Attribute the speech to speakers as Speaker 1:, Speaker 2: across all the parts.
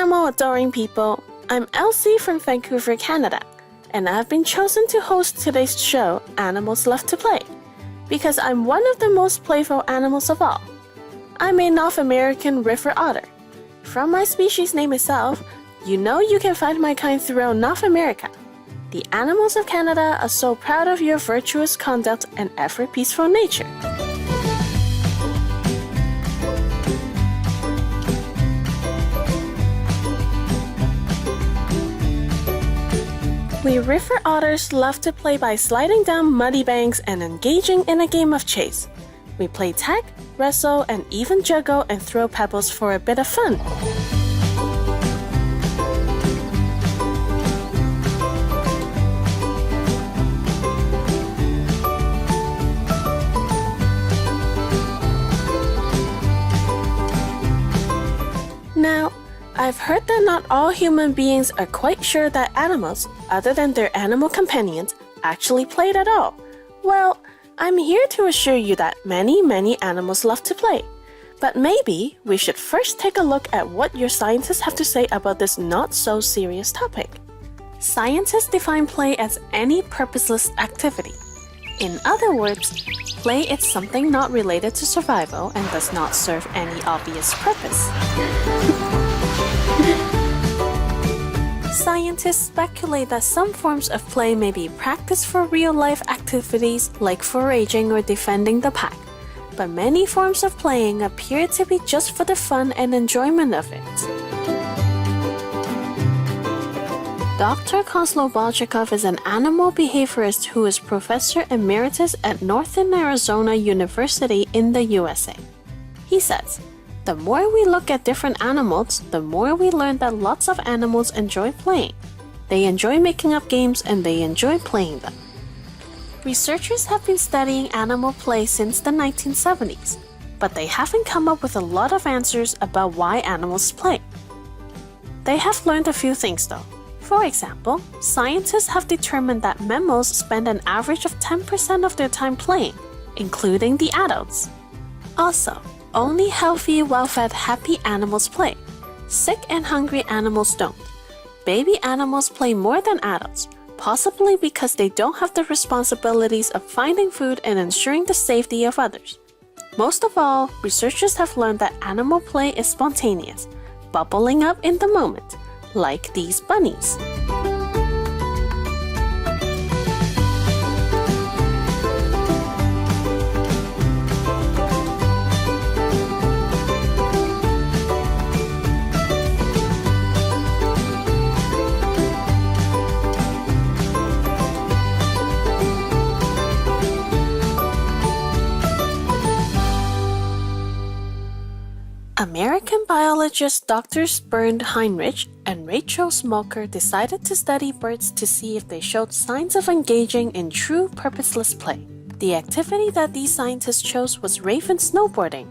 Speaker 1: animal adoring people. I'm Elsie from Vancouver, Canada, and I've been chosen to host today's show, Animals Love to Play, because I'm one of the most playful animals of all. I'm a North American river otter. From my species name itself, you know you can find my kind throughout North America. The animals of Canada are so proud of your virtuous conduct and ever peaceful nature. We river otters love to play by sliding down muddy banks and engaging in a game of chase. We play tag, wrestle, and even juggle and throw pebbles for a bit of fun. Now, I've heard that not all human beings are quite sure that animals, other than their animal companions, actually played at all. Well, I'm here to assure you that many animals love to play. But maybe we should first take a look at what your scientists have to say about this not-so-serious topic. Scientists define play as any purposeless activity. In other words, play is something not related to survival and does not serve any obvious purpose. Scientists speculate that some forms of play may be practiced for real-life activities like foraging or defending the pack, but many forms of playing appear to be just for the fun and enjoyment of it. Dr. Kozlo Balchikov is an animal behaviorist who is Professor Emeritus at Northern Arizona University in the USA. He says, "The more we look at different animals, the more we learn that lots of animals enjoy playing. They enjoy making up games and they enjoy playing them." Researchers have been studying animal play since the 1970s, but they haven't come up with a lot of answers about why animals play. They have learned a few things though. For example, scientists have determined that mammals spend an average of 10% of their time playing, including the adults. Also, only healthy, well-fed, happy animals play. Sick and hungry animals don't. Baby animals play more than adults, possibly because they don't have the responsibilities of finding food and ensuring the safety of others. Most of all, researchers have learned that animal play is spontaneous, bubbling up in the moment, like these bunnies. American biologists Drs. Bernd Heinrich and Rachel Smolker decided to study birds to see if they showed signs of engaging in true purposeless play. The activity that these scientists chose was raven snowboarding.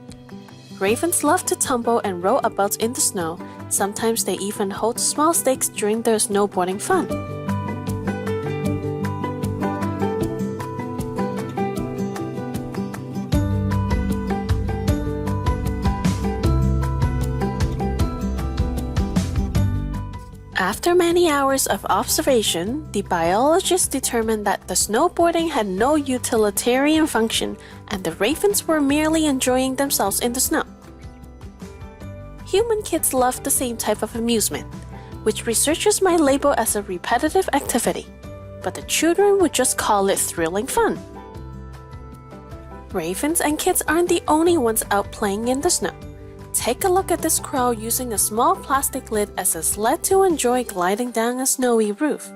Speaker 1: Ravens love to tumble and roll about in the snow. Sometimes they even hold small stakes during their snowboarding fun. After many hours of observation, the biologists determined that the snowboarding had no utilitarian function and the ravens were merely enjoying themselves in the snow. Human kids love the same type of amusement, which researchers might label as a repetitive activity, but the children would just call it thrilling fun. Ravens and kids aren't the only ones out playing in the snow. Take a look at this crow using a small plastic lid as a sled to enjoy gliding down a snowy roof.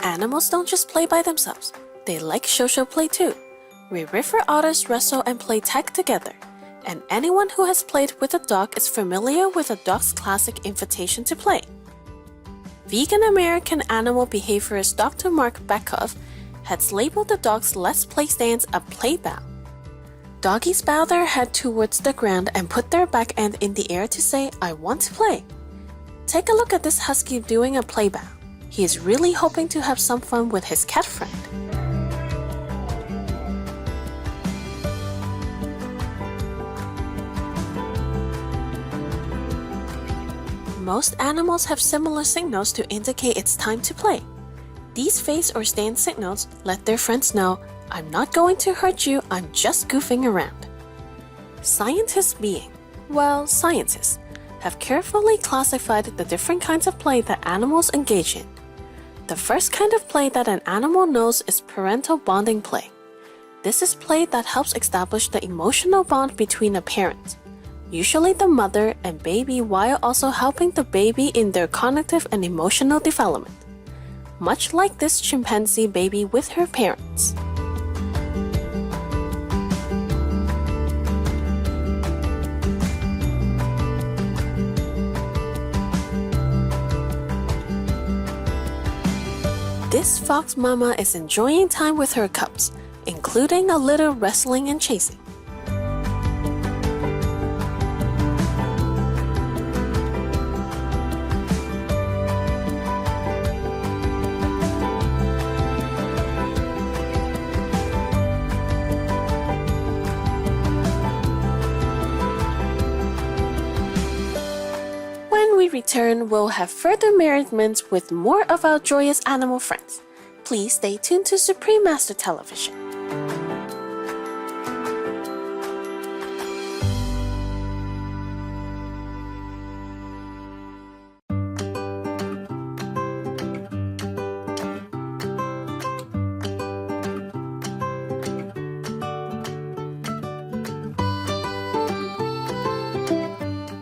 Speaker 1: Animals don't just play by themselves. They like social play too. We river otters wrestle and play tag together. And anyone who has played with a dog is familiar with a dog's classic invitation to play. Vegan American animal behaviorist Dr. Mark Bekoff has labeled the dog's Let's Play stance a play bow. Doggies bow their head towards the ground and put their back end in the air to say, "I want to play." Take a look at this husky doing a play bow. He is really hoping to have some fun with his cat friend. Most animals have similar signals to indicate it's time to play. These face or stand signals let their friends know, "I'm not going to hurt you, I'm just goofing around." Scientists have carefully classified the different kinds of play that animals engage in. The first kind of play that an animal knows is parental bonding play. This is play that helps establish the emotional bond between a parent, usually the mother and baby, while also helping the baby in their cognitive and emotional development, much like this chimpanzee baby with her parents. This fox mama is enjoying time with her cubs, including a little wrestling and chasing. When we return, we'll have further merriments with more of our joyous animal friends. Please stay tuned to Supreme Master Television.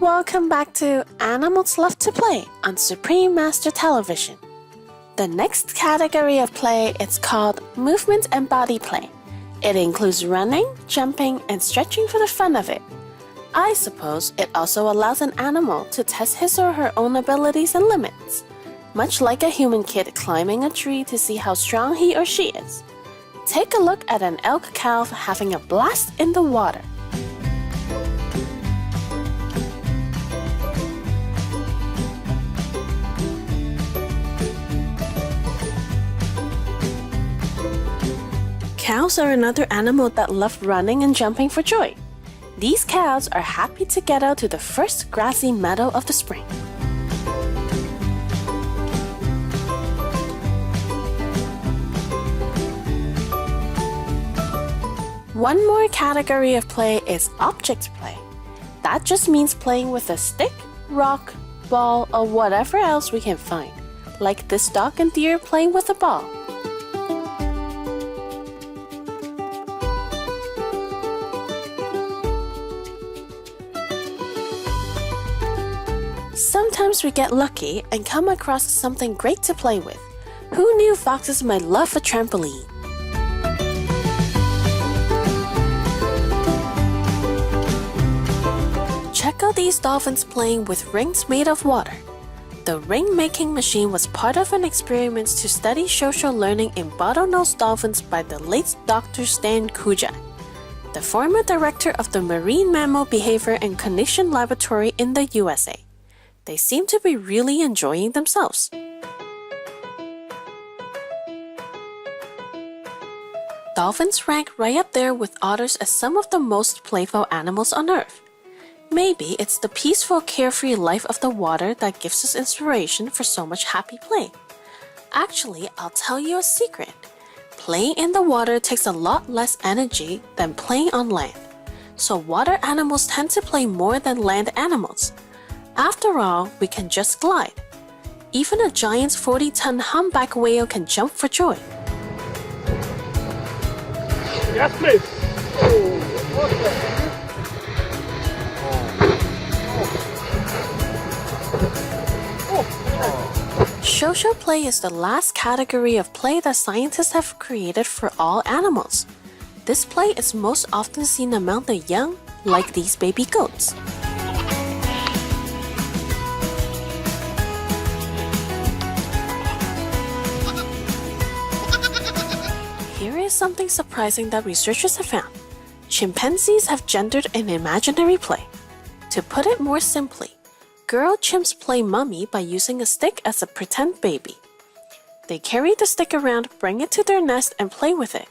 Speaker 1: Welcome back to Animals Love to Play on Supreme Master Television. The next category of play is called movement and body play. It includes running, jumping, and stretching for the fun of it. I suppose it also allows an animal to test his or her own abilities and limits, much like a human kid climbing a tree to see how strong he or she is. Take a look at an elk calf having a blast in the water. Cows are another animal that love running and jumping for joy. These cows are happy to get out to the first grassy meadow of the spring. One more category of play is object play. That just means playing with a stick, rock, ball, or whatever else we can find, like this dog and deer playing with a ball. Sometimes we get lucky and come across something great to play with. Who knew foxes might love a trampoline? Check out these dolphins playing with rings made of water. The ring-making machine was part of an experiment to study social learning in bottlenose dolphins by the late Dr. Stan Kujai, the former director of the Marine Mammal Behavior and Cognition Laboratory in the USA. They seem to be really enjoying themselves. Dolphins rank right up there with otters as some of the most playful animals on Earth. Maybe it's the peaceful, carefree life of the water that gives us inspiration for so much happy play. Actually, I'll tell you a secret. Playing in the water takes a lot less energy than playing on land. So water animals tend to play more than land animals. After all, we can just glide. Even a giant 40-ton humpback whale can jump for joy.
Speaker 2: Yes, please.
Speaker 1: Social play is the last category of play that scientists have created for all animals. This play is most often seen among the young, like these baby goats. Here is something surprising that researchers have found. Chimpanzees have gendered an imaginary play. To put it more simply, girl chimps play mummy by using a stick as a pretend baby. They carry the stick around, bring it to their nest, and play with it.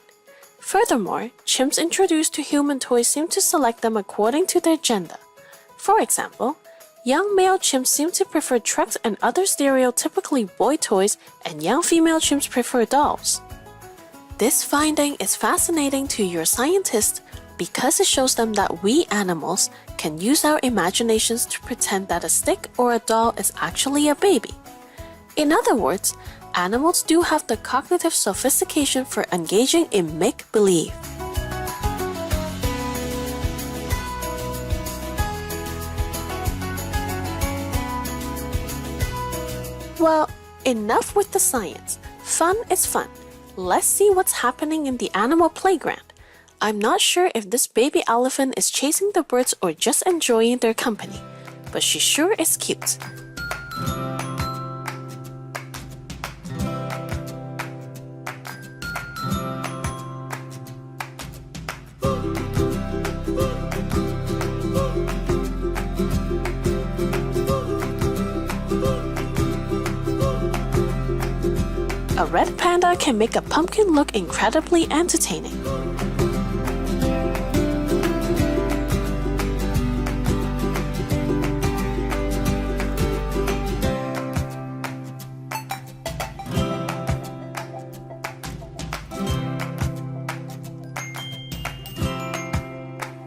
Speaker 1: Furthermore, chimps introduced to human toys seem to select them according to their gender. For example, young male chimps seem to prefer trucks and other stereotypically boy toys, and young female chimps prefer dolls. This finding is fascinating to your scientists because it shows them that we animals can use our imaginations to pretend that a stick or a doll is actually a baby. In other words, animals do have the cognitive sophistication for engaging in make-believe. Well, enough with the science. Fun is fun. Let's see what's happening in the animal playground. I'm not sure if this baby elephant is chasing the birds or just enjoying their company, but she sure is cute. A red panda can make a pumpkin look incredibly entertaining.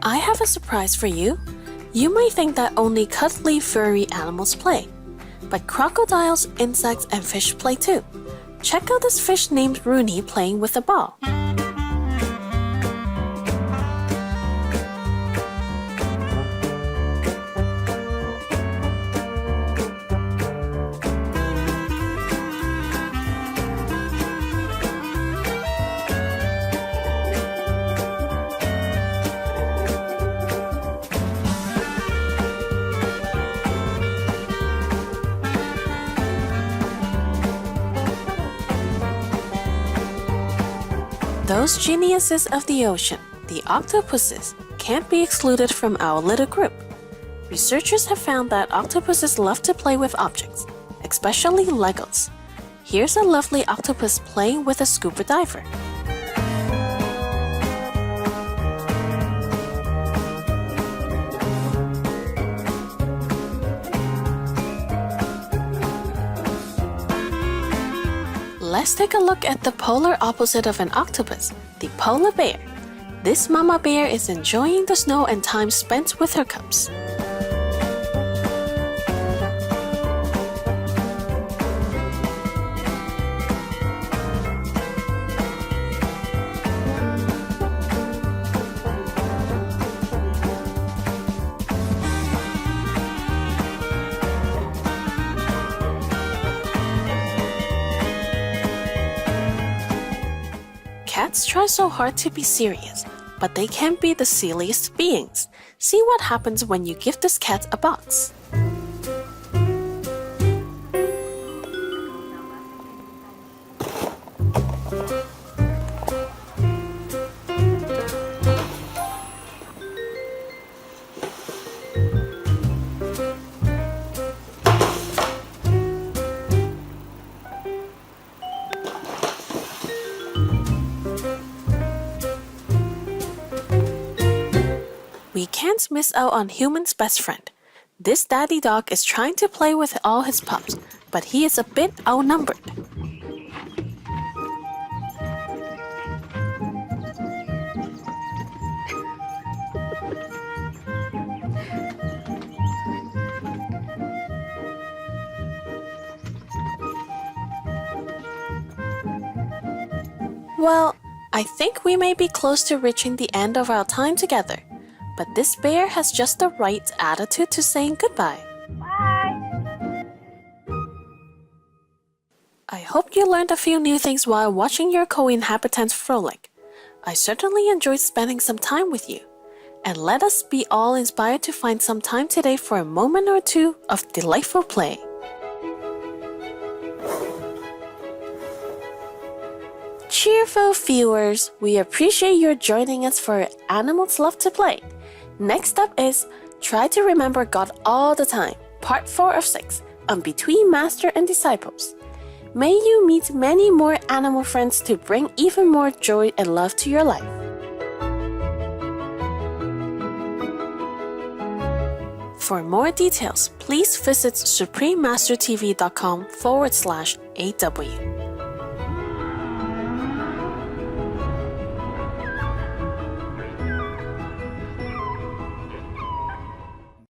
Speaker 1: I have a surprise for you. You might think that only cuddly, furry animals play, but crocodiles, insects, and fish play too. Check out this fish named Rooney playing with a ball. Those geniuses of the ocean, the octopuses, can't be excluded from our little group. Researchers have found that octopuses love to play with objects, especially Legos. Here's a lovely octopus playing with a scuba diver. Let's take a look at the polar opposite of an octopus, the polar bear. This mama bear is enjoying the snow and time spent with her cubs. Cats try so hard to be serious, but they can be the silliest beings. See what happens when you give this cat a box. We can't miss out on human's best friend. This daddy dog is trying to play with all his pups, but he is a bit outnumbered. Well, I think we may be close to reaching the end of our time together. But this bear has just the right attitude to saying goodbye.
Speaker 2: Bye!
Speaker 1: I hope you learned a few new things while watching your co-inhabitants frolic. I certainly enjoyed spending some time with you. And let us be all inspired to find some time today for a moment or two of delightful play. Cheerful viewers, we appreciate your joining us for Animals Love to Play. Next up is Try to Remember God All the Time, Part 4 of 6, on Between Master and Disciples. May you meet many more animal friends to bring even more joy and love to your life. For more details, please visit suprememastertv.com/AW.